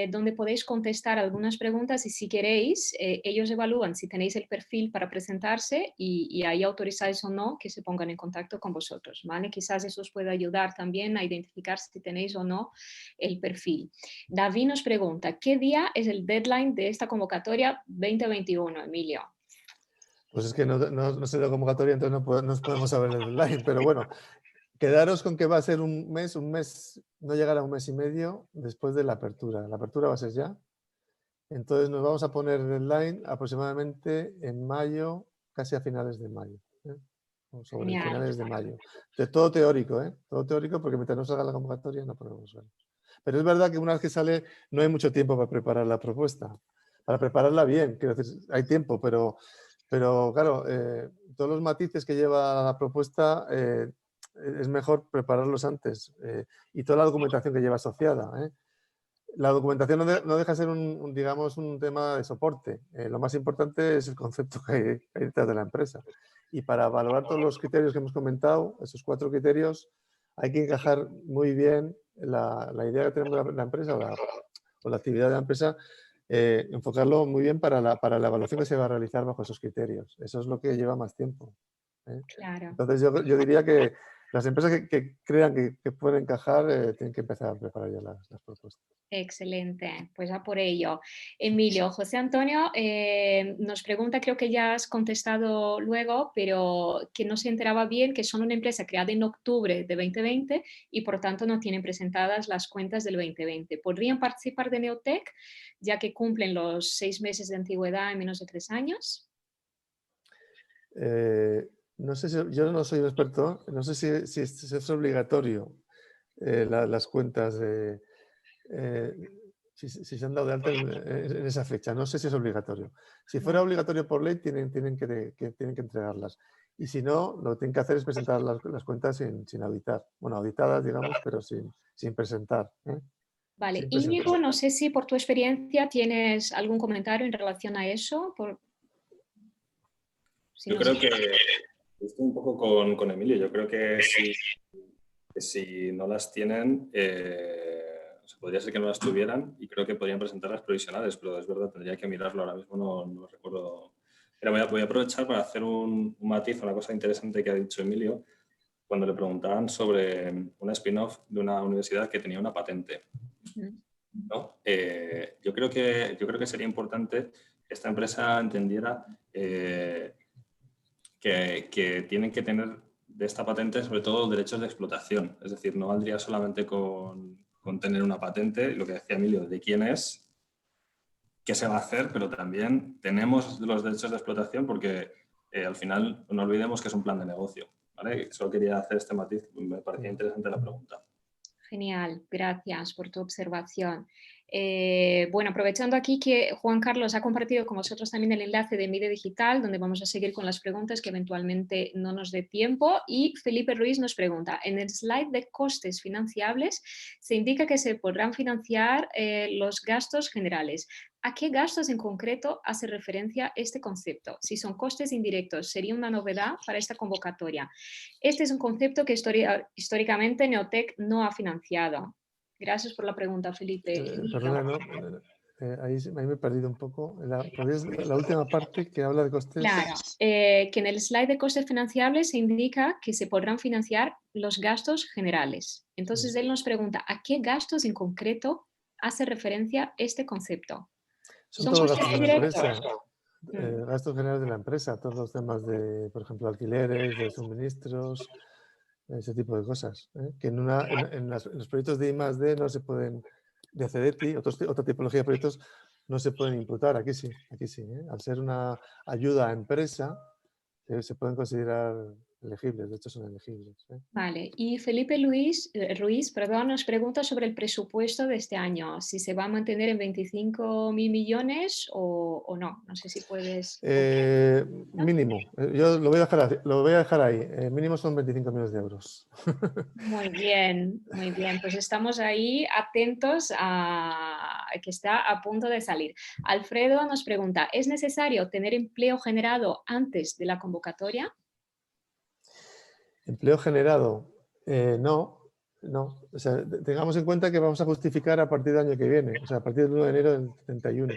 Donde podéis contestar algunas preguntas y si queréis, ellos evalúan si tenéis el perfil para presentarse y ahí autorizáis o no que se pongan en contacto con vosotros, ¿vale? Quizás eso os pueda ayudar también a identificar si tenéis o no el perfil. David nos pregunta, ¿qué día es el deadline de esta convocatoria 2021, Emilio? Pues es que no sé la convocatoria, entonces no podemos saber el deadline, pero bueno, quedaros con que va a ser un mes, no llegará a un mes y medio después de la apertura. La apertura va a ser ya. Entonces nos vamos a poner el deadline aproximadamente en mayo, casi a finales de mayo. Sobre Genial. finales de mayo. De todo teórico, todo teórico, porque mientras no salga la convocatoria no podemos ver. Pero es verdad que una vez que sale no hay mucho tiempo para preparar la propuesta. Para prepararla bien, quiero decir, hay tiempo, pero claro, todos los matices que lleva la propuesta es mejor prepararlos antes, y toda la documentación que lleva asociada. La documentación no deja de ser digamos, un tema de soporte. Lo más importante es el concepto que hay detrás de la empresa. Y para valorar todos los criterios que hemos comentado, esos 4 criterios, hay que encajar muy bien la idea que tenemos de la empresa o la actividad de la empresa, enfocarlo muy bien para la evaluación que se va a realizar bajo esos criterios. Eso es lo que lleva más tiempo. Claro. Entonces yo diría que las empresas que crean que pueden encajar tienen que empezar a preparar ya las propuestas. Excelente, pues a por ello. Emilio, José Antonio nos pregunta, creo que ya has contestado luego, pero que no se enteraba bien que son una empresa creada en octubre de 2020 y por tanto no tienen presentadas las cuentas del 2020. ¿Podrían participar de Neotec ya que cumplen los 6 meses de antigüedad en menos de 3 años? No sé yo no soy un experto, no sé si es obligatorio las cuentas si se han dado de alta en esa fecha. No sé si es obligatorio. Si fuera obligatorio por ley, tienen que entregarlas. Y si no, lo que tienen que hacer es presentar las cuentas sin auditar. Bueno, auditadas, digamos, pero sin presentar. Vale, Íñigo, no sé si por tu experiencia tienes algún comentario en relación a eso. Yo creo que estoy un poco con Emilio. Yo creo que si no las tienen, podría ser que no las tuvieran y creo que podrían presentar las provisionales, pero es verdad, tendría que mirarlo ahora mismo, no lo recuerdo. Pero voy a aprovechar para hacer un matiz, una cosa interesante que ha dicho Emilio, cuando le preguntaban sobre una spin-off de una universidad que tenía una patente. ¿no? Yo creo que sería importante que esta empresa entendiera que tienen que tener de esta patente sobre todo derechos de explotación. Es decir, no valdría solamente con tener una patente, lo que decía Emilio, de quién es, qué se va a hacer, pero también tenemos los derechos de explotación porque al final no olvidemos que es un plan de negocio. ¿Vale? Solo quería hacer este matiz, me parecía interesante la pregunta. Genial, gracias por tu observación. Bueno, aprovechando aquí que Juan Carlos ha compartido con vosotros también el enlace de Mide Digital, donde vamos a seguir con las preguntas que eventualmente no nos dé tiempo. Y Felipe Ruiz nos pregunta, en el slide de costes financiables se indica que se podrán financiar los gastos generales. ¿A qué gastos en concreto hace referencia este concepto? Si son costes indirectos, sería una novedad para esta convocatoria. Este es un concepto que históricamente Neotec no ha financiado. Gracias por la pregunta, Felipe. Perdona, no, ahí me he perdido un poco. La última parte que habla de costes. Claro, que en el slide de costes financiables se indica que se podrán financiar los gastos generales. Entonces él nos pregunta, ¿a qué gastos en concreto hace referencia este concepto? Son todos costes gastos de la indirectos? empresa, gastos generales de la empresa, todos los temas de, por ejemplo, alquileres, de suministros, ese tipo de cosas, que en los proyectos de I+D no se pueden, de CDTI, otra tipología de proyectos no se pueden imputar, aquí sí, al ser una ayuda a empresa, se pueden considerar elegibles, de hecho son elegibles. Vale, y Felipe Ruiz, nos pregunta sobre el presupuesto de este año, si se va a mantener en 25.000 millones o no. No sé si puedes... Mínimo, yo lo voy a dejar ahí, mínimo son 25 millones de euros. Muy bien, muy bien. Pues estamos ahí atentos a que está a punto de salir. Alfredo nos pregunta, ¿es necesario tener empleo generado antes de la convocatoria? Empleo generado, no. O sea, tengamos en cuenta que vamos a justificar a partir del año que viene, o sea, a partir del 1 de enero del 31.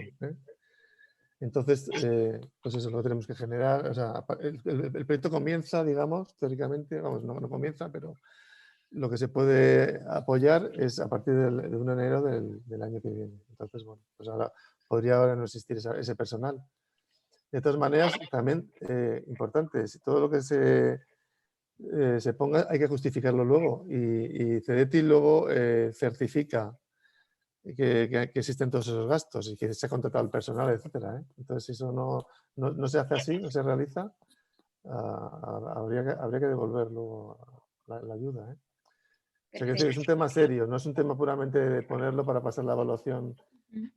Entonces, pues eso lo tenemos que generar. O sea, el proyecto comienza, digamos, teóricamente, vamos, no comienza, pero lo que se puede apoyar es a partir del 1 de enero del año que viene. Entonces, bueno, pues ahora podría no existir ese personal. De todas maneras, también importante, si todo lo que se ponga hay que justificarlo luego y CDTI luego certifica que existen todos esos gastos y que se ha contratado el personal, etcétera. Entonces, si eso no se hace así, no se realiza, habría que devolver luego la ayuda. O sea, que es un tema serio, no es un tema puramente de ponerlo para pasar la evaluación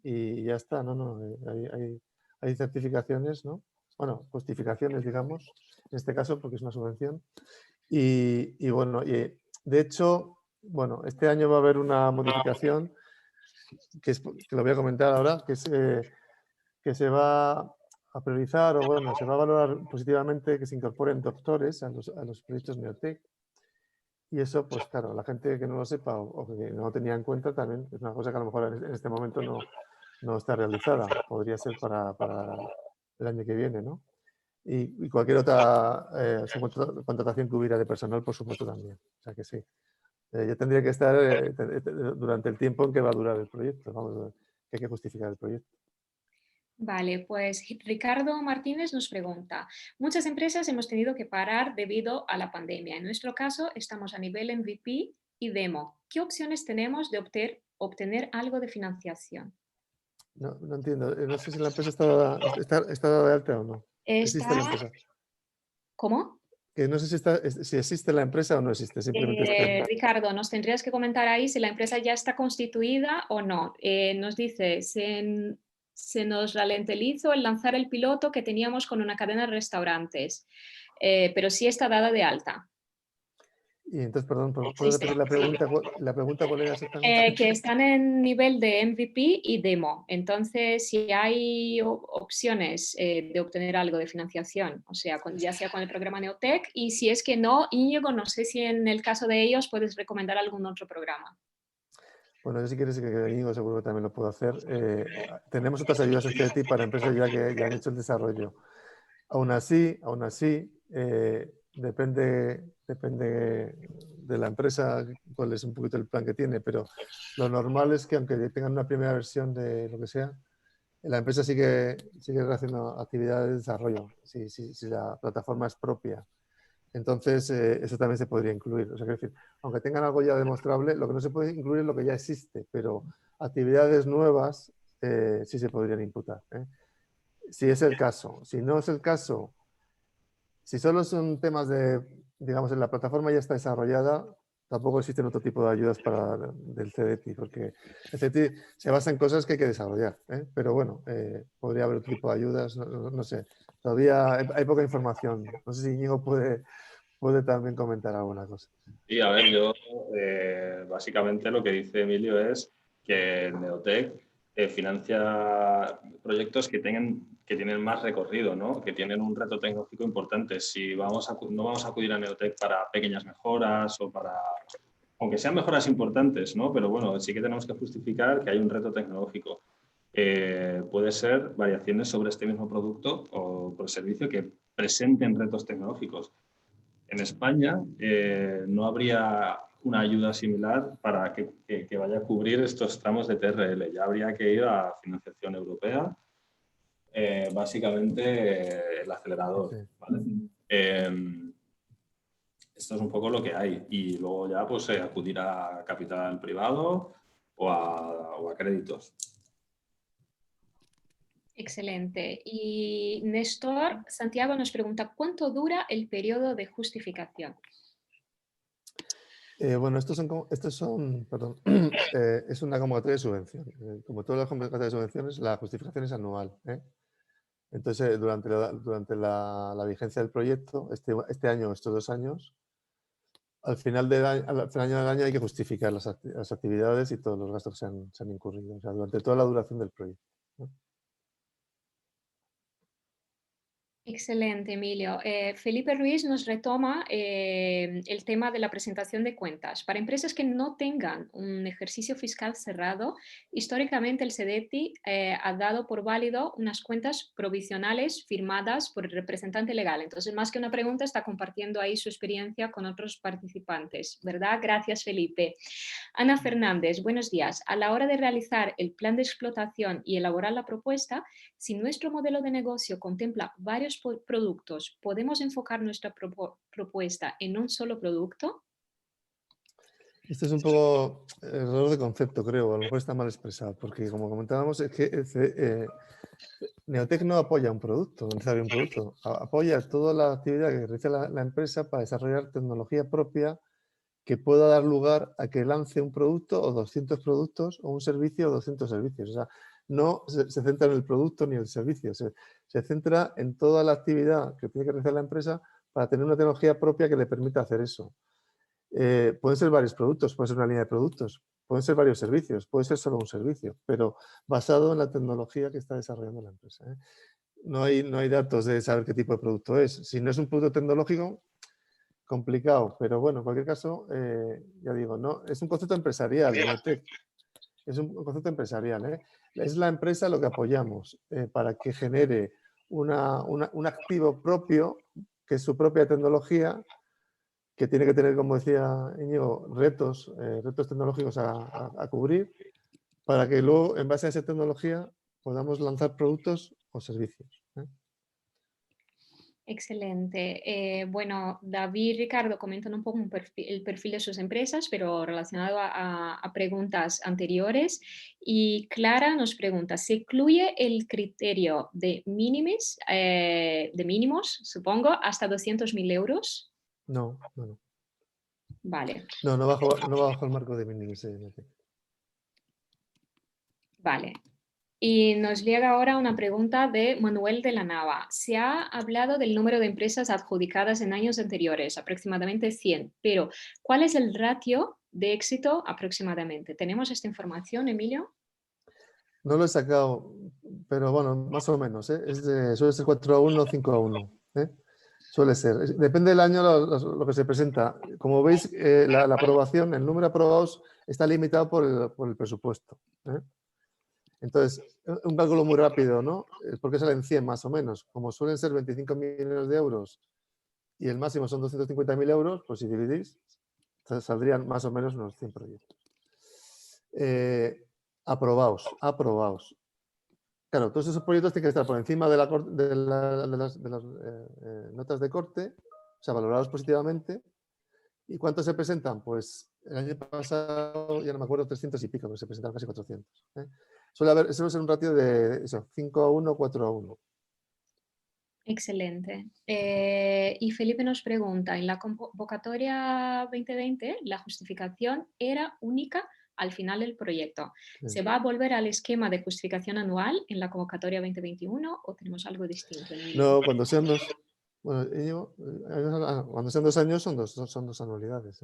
y ya está. No, hay certificaciones, ¿no? Bueno, justificaciones, digamos, en este caso, porque es una subvención. Y bueno, de hecho, bueno, este año va a haber una modificación que lo voy a comentar ahora, que se va a priorizar o bueno, se va a valorar positivamente que se incorporen doctores a los proyectos Neotec. Y eso, pues claro, la gente que no lo sepa o que no lo tenía en cuenta también es una cosa que a lo mejor en este momento no está realizada. Podría ser para el año que viene, ¿no? Y cualquier otra contratación que hubiera de personal, por supuesto, también. O sea que sí. Yo tendría que estar durante el tiempo en que va a durar el proyecto. Vamos, que hay que justificar el proyecto. Vale, pues Ricardo Martínez nos pregunta, muchas empresas hemos tenido que parar debido a la pandemia. En nuestro caso, estamos a nivel MVP y demo. ¿Qué opciones tenemos de obtener algo de financiación? No entiendo. No sé si la empresa está dada de alta o no. ¿Existe la empresa? ¿Cómo? Que no sé si existe la empresa o no existe. Simplemente Ricardo, nos tendrías que comentar ahí si la empresa ya está constituida o no. Nos dice, se nos ralentizó el lanzar el piloto que teníamos con una cadena de restaurantes, pero sí está dada de alta. Y entonces, perdón, ¿puedo repetir la pregunta? ¿La pregunta cuál era exactamente? Que están en nivel de MVP y demo. Entonces, si hay opciones de obtener algo de financiación, o sea, ya sea con el programa Neotec, y si es que no, Íñigo, no sé si en el caso de ellos puedes recomendar algún otro programa. Bueno, yo si quieres, que Íñigo seguro que también lo puedo hacer. Tenemos otras ayudas CDTI para empresas que ya han hecho el desarrollo. Aún así, depende de la empresa cuál es un poquito el plan que tiene, pero lo normal es que aunque tengan una primera versión de lo que sea, la empresa sigue haciendo actividades de desarrollo, si la plataforma es propia. Entonces, eso también se podría incluir. O sea, quiero decir, aunque tengan algo ya demostrable, lo que no se puede incluir es lo que ya existe, pero actividades nuevas sí se podrían imputar, ¿eh? Si es el caso. Si no es el caso, si solo son temas de, digamos, en la plataforma ya está desarrollada, tampoco existen otro tipo de ayudas del CDTI, porque el CDTI se basa en cosas que hay que desarrollar, ¿eh? Pero bueno, podría haber otro tipo de ayudas, no sé. Todavía hay poca información. No sé si Íñigo puede también comentar alguna cosa. Sí, a ver, yo básicamente lo que dice Emilio es que Neotec financia proyectos que tienen más recorrido, ¿no? Que tienen un reto tecnológico importante. Si no vamos a acudir a Neotec para pequeñas mejoras o para, aunque sean mejoras importantes, ¿no? Pero bueno, sí que tenemos que justificar que hay un reto tecnológico. Puede ser variaciones sobre este mismo producto o por servicio que presenten retos tecnológicos. En España no habría una ayuda similar para que vaya a cubrir estos tramos de TRL. Ya habría que ir a financiación europea, básicamente el acelerador. Sí. ¿Vale? Esto es un poco lo que hay. Y luego ya pues acudir a capital privado o a créditos. Excelente. Y Néstor, Santiago nos pregunta, ¿cuánto dura el periodo de justificación? Bueno, estos son perdón, es una convocatoria de subvención. Como todas las convocatorias de subvenciones, la justificación es anual, ¿eh? Entonces, durante la vigencia del proyecto, este año o estos 2 años, al final del año hay que justificar las actividades y todos los gastos que se han incurrido, o sea, durante toda la duración del proyecto, ¿no? Excelente, Emilio. Felipe Ruiz nos retoma el tema de la presentación de cuentas. Para empresas que no tengan un ejercicio fiscal cerrado, históricamente el CDTI ha dado por válido unas cuentas provisionales firmadas por el representante legal. Entonces, más que una pregunta, está compartiendo ahí su experiencia con otros participantes, ¿verdad? Gracias, Felipe. Ana Fernández, buenos días. A la hora de realizar el plan de explotación y elaborar la propuesta, si nuestro modelo de negocio contempla varios productos, ¿podemos enfocar nuestra propuesta en un solo producto? Este es un poco error de concepto, creo, a lo mejor está mal expresado, porque como comentábamos, es que Neotec no apoya un producto, no necesariamente un producto, apoya toda la actividad que realiza la empresa para desarrollar tecnología propia que pueda dar lugar a que lance un producto o 200 productos o un servicio o 200 servicios. O sea, no se centra en el producto ni en el servicio, se centra en toda la actividad que tiene que realizar la empresa para tener una tecnología propia que le permita hacer eso. Pueden ser varios productos, puede ser una línea de productos, pueden ser varios servicios, puede ser solo un servicio, pero basado en la tecnología que está desarrollando la empresa, ¿eh? No hay datos de saber qué tipo de producto es. Si no es un producto tecnológico, complicado, pero bueno, en cualquier caso, ya digo, no, es un concepto empresarial, Neotec. Es un concepto empresarial, ¿eh? Es la empresa lo que apoyamos para que genere un activo propio, que es su propia tecnología, que tiene que tener, como decía Íñigo, retos tecnológicos a cubrir, para que luego, en base a esa tecnología, podamos lanzar productos o servicios, ¿eh? Excelente. Bueno, David y Ricardo comentan un poco el perfil de sus empresas, pero relacionado a preguntas anteriores. Y Clara nos pregunta, ¿se incluye el criterio de mínimos, supongo, hasta 200.000 euros? No. Vale. No bajo el marco de mínimos. Vale. Y nos llega ahora una pregunta de Manuel de la Nava. Se ha hablado del número de empresas adjudicadas en años anteriores, aproximadamente 100, pero ¿cuál es el ratio de éxito aproximadamente? ¿Tenemos esta información, Emilio? No lo he sacado, pero bueno, más o menos, ¿eh? Suele ser 4-1, 5-1, ¿eh? Suele ser. Depende del año lo que se presenta. Como veis, la aprobación, el número de aprobados está limitado por el presupuesto, ¿eh? Entonces, un cálculo muy rápido, ¿no? ¿Por qué salen 100 más o menos? Como suelen ser 25 millones de euros y el máximo son 250.000 euros, pues si dividís, saldrían más o menos unos 100 proyectos. Aprobados. Claro, todos esos proyectos tienen que estar por encima de las notas de corte, o sea, valorados positivamente. ¿Y cuántos se presentan? Pues el año pasado, ya no me acuerdo, 300 y pico, pero se presentaron casi 400. Suele ser un ratio de eso, 5-1, 4-1. Excelente. Y Felipe nos pregunta, en la convocatoria 2020, la justificación era única al final del proyecto. Sí. ¿Se va a volver al esquema de justificación anual en la convocatoria 2021 o tenemos algo distinto? No, cuando sean dos... Bueno, cuando sean 2 años son dos anualidades.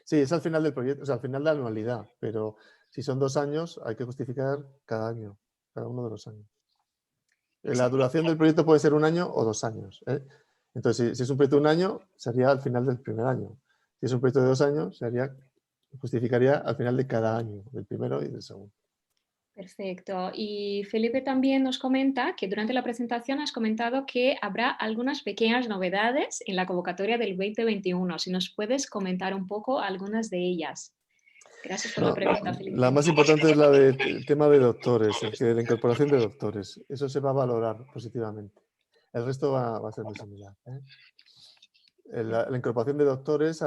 Sí, es al final del proyecto, o sea, al final de la anualidad, pero si son 2 años hay que justificar cada año, cada uno de los años. La duración del proyecto puede ser 1 año o 2 años. Entonces, si es un proyecto de 1 año, sería al final del primer año. Si es un proyecto de 2 años, justificaría al final de cada año, del primero y del segundo. Perfecto. Y Felipe también nos comenta que durante la presentación has comentado que habrá algunas pequeñas novedades en la convocatoria del 2021. Si nos puedes comentar un poco algunas de ellas. Gracias por la pregunta, Felipe. La más importante es la del tema de doctores, la incorporación de doctores. Eso se va a valorar positivamente. El resto va a ser muy similar. La incorporación de doctores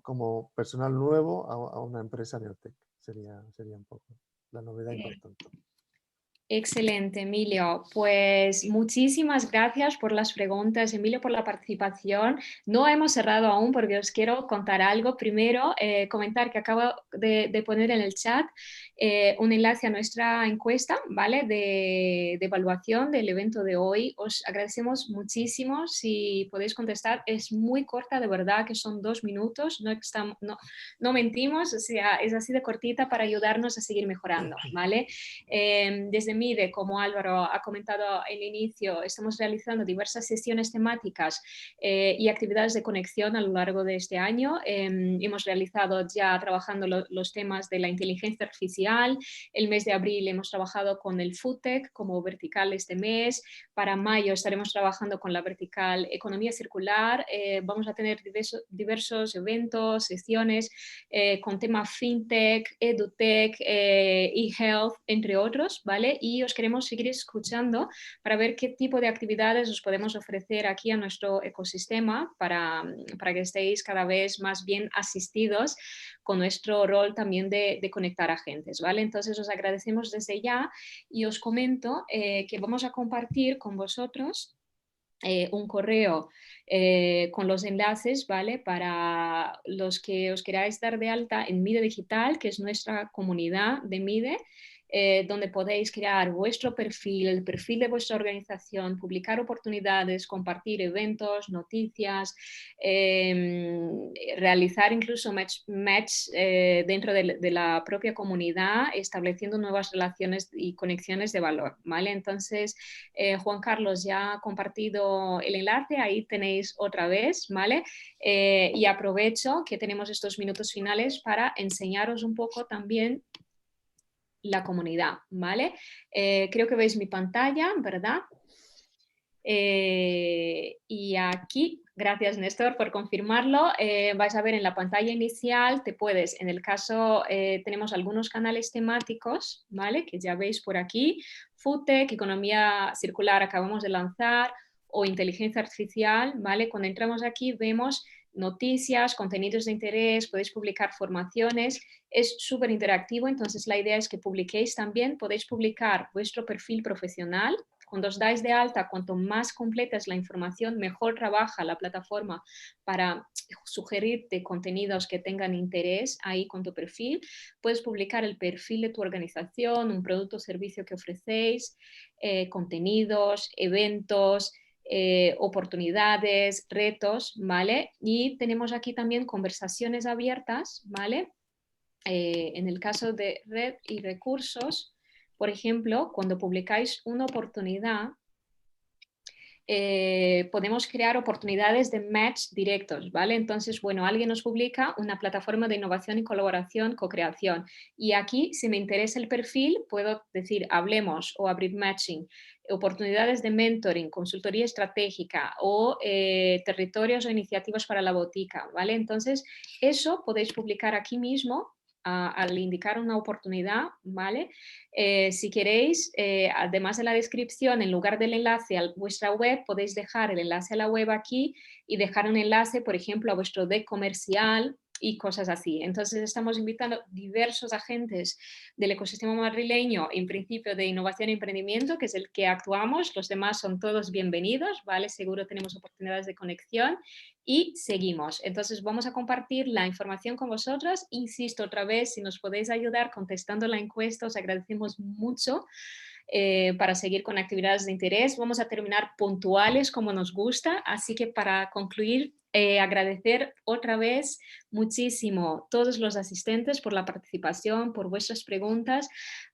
como personal nuevo a una empresa Neotec sería un poco la novedad importante. Excelente, Emilio. Pues muchísimas gracias por las preguntas, Emilio, por la participación. No hemos cerrado aún porque os quiero contar algo. Primero, comentar que acabo de poner en el chat un enlace a nuestra encuesta, ¿vale? De evaluación del evento de hoy. Os agradecemos muchísimo si podéis contestar. Es muy corta, de verdad, que son 2 minutos. No mentimos, o sea, es así de cortita para ayudarnos a seguir mejorando, ¿vale? Desde MIDE, como Álvaro ha comentado al inicio, estamos realizando diversas sesiones temáticas y actividades de conexión a lo largo de este año. Hemos realizado ya trabajando los temas de la inteligencia artificial. El mes de abril hemos trabajado con el FoodTech como vertical este mes. Para mayo estaremos trabajando con la vertical economía circular. Vamos a tener diversos eventos, sesiones con tema FinTech, EduTech, eHealth, entre otros, ¿vale? Y os queremos seguir escuchando para ver qué tipo de actividades os podemos ofrecer aquí a nuestro ecosistema para que estéis cada vez más bien asistidos con nuestro rol también de conectar agentes, ¿vale? Entonces os agradecemos desde ya y os comento que vamos a compartir con vosotros un correo con los enlaces, ¿vale? Para los que os queráis dar de alta en MIDE Digital, que es nuestra comunidad de MIDE, donde podéis crear vuestro perfil, el perfil de vuestra organización, publicar oportunidades, compartir eventos, noticias, realizar incluso match dentro de la propia comunidad, estableciendo nuevas relaciones y conexiones de valor, ¿vale? Entonces, Juan Carlos ya ha compartido el enlace, ahí tenéis otra vez, ¿vale? Y aprovecho que tenemos estos minutos finales para enseñaros un poco también la comunidad, ¿vale? Creo que veis mi pantalla, ¿verdad? Y aquí, gracias Néstor por confirmarlo, vais a ver en la pantalla inicial, en el caso, tenemos algunos canales temáticos, ¿vale? Que ya veis por aquí, FoodTech, economía circular acabamos de lanzar, o inteligencia artificial, ¿vale? Cuando entramos aquí vemos noticias, contenidos de interés, podéis publicar formaciones, es súper interactivo, entonces la idea es que publiquéis también, podéis publicar vuestro perfil profesional. Cuando os dais de alta, cuanto más completa es la información, mejor trabaja la plataforma para sugerirte contenidos que tengan interés ahí con tu perfil. Puedes publicar el perfil de tu organización, un producto o servicio que ofrecéis, contenidos, eventos, oportunidades, retos, ¿vale? Y tenemos aquí también conversaciones abiertas, ¿vale? En el caso de red y recursos, por ejemplo, cuando publicáis una oportunidad, podemos crear oportunidades de match directos, ¿vale? Entonces, bueno, alguien nos publica una plataforma de innovación y colaboración, co-creación. Y aquí, si me interesa el perfil, puedo decir hablemos o abrir matching. oportunidades de mentoring, consultoría estratégica o territorios o iniciativas para la botica, ¿vale? Entonces, eso podéis publicar aquí mismo al indicar una oportunidad, ¿vale? Si queréis, además de la descripción, en lugar del enlace a vuestra web, podéis dejar el enlace a la web aquí y dejar un enlace, por ejemplo, a vuestro deck comercial y cosas así. Entonces estamos invitando diversos agentes del ecosistema madrileño, en principio de innovación y emprendimiento, que es el que actuamos. Los demás son todos bienvenidos, ¿vale? Seguro tenemos oportunidades de conexión y seguimos. Entonces vamos a compartir la información con vosotros. Insisto otra vez, si nos podéis ayudar contestando la encuesta, os agradecemos mucho. Para seguir con actividades de interés. Vamos a terminar puntuales como nos gusta, así que para concluir, agradecer otra vez muchísimo a todos los asistentes por la participación, por vuestras preguntas,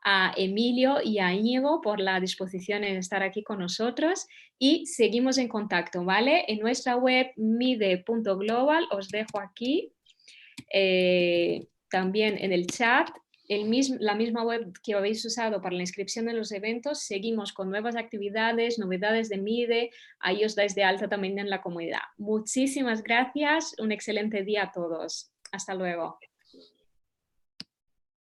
a Emilio y a Íñigo por la disposición en estar aquí con nosotros y seguimos en contacto, ¿vale? En nuestra web mide.global os dejo aquí también en el chat la misma web que habéis usado para la inscripción de los eventos. Seguimos con nuevas actividades, novedades de MIDE, ahí os dais de alta también en la comunidad. Muchísimas gracias, un excelente día a todos. Hasta luego.